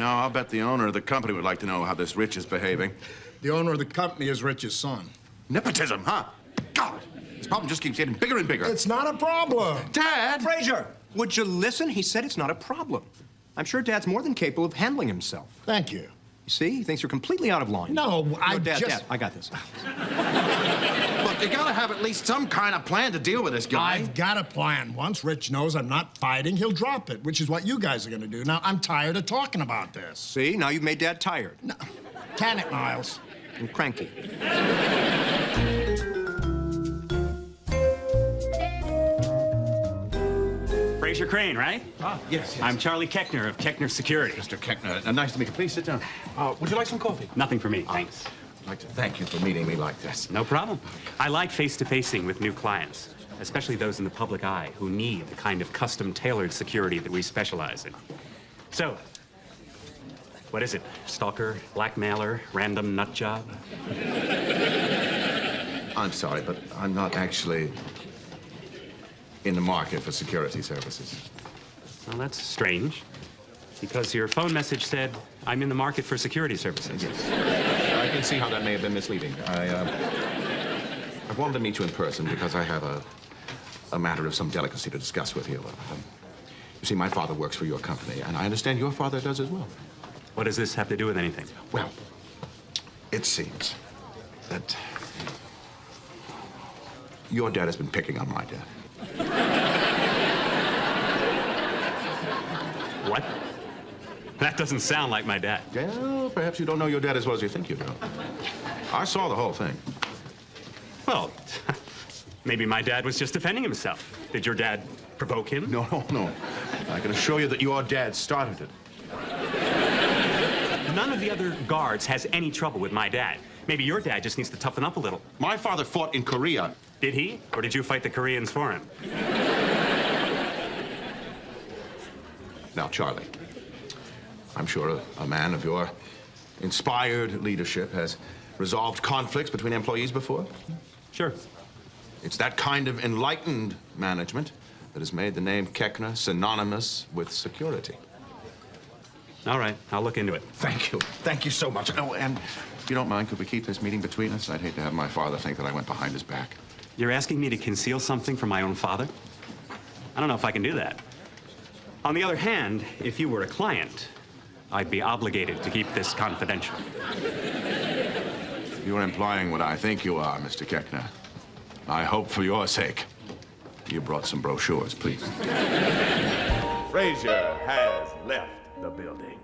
No, I'll bet the owner of the company would like to know how this Rich is behaving. The owner of the company is Rich's son. Nepotism, huh? God, this problem just keeps getting bigger and bigger. It's not a problem. Dad! Frasier, would you listen? He said it's not a problem. I'm sure Dad's more than capable of handling himself. Thank you. You see? He thinks you're completely out of line. No, Dad, I got this. Look, you gotta have at least some kind of plan to deal with this guy. I've got a plan. Once Rich knows I'm not fighting, he'll drop it, which is what you guys are gonna do. Now, I'm tired of talking about this. See? Now you've made Dad tired. No. Can it, Miles? And cranky. Frasier Crane, right? Yes. I'm Charlie Keckner of Keckner Security. Mr. Keckner, nice to meet you. Please sit down. Would you like some coffee? Nothing for me, thanks. I'd like to thank you for meeting me like this. No problem. I like face-to-facing with new clients, especially those in the public eye who need the kind of custom-tailored security that we specialize in. So, what is it? Stalker, blackmailer, random nut job? I'm sorry, but I'm not actually in the market for security services. Well, that's strange, because your phone message said, I'm in the market for security services. Yes. I can see how that may have been misleading. I wanted to meet you in person because I have a matter of some delicacy to discuss with you. You see, my father works for your company, and I understand your father does as well. What does this have to do with anything? Well, it seems that your dad has been picking on my dad. What? That doesn't sound like my dad. Well, perhaps you don't know your dad as well as you think you do. I saw the whole thing. Well, maybe my dad was just defending himself. Did your dad provoke him? No. I can assure you that your dad started it. None of the other guards has any trouble with my dad. Maybe your dad just needs to toughen up a little. My father fought in Korea. Did he? Or did you fight the Koreans for him? Now, Charlie, I'm sure a man of your inspired leadership has resolved conflicts between employees before. Sure. It's that kind of enlightened management that has made the name Keckner synonymous with security. All right, I'll look into it. Thank you. Thank you so much. Oh, and if you don't mind, could we keep this meeting between us? I'd hate to have my father think that I went behind his back. You're asking me to conceal something from my own father? I don't know if I can do that. On the other hand, if you were a client, I'd be obligated to keep this confidential. You're implying what I think you are, Mr. Keckner. I hope for your sake you brought some brochures, please. Frasier has left the building.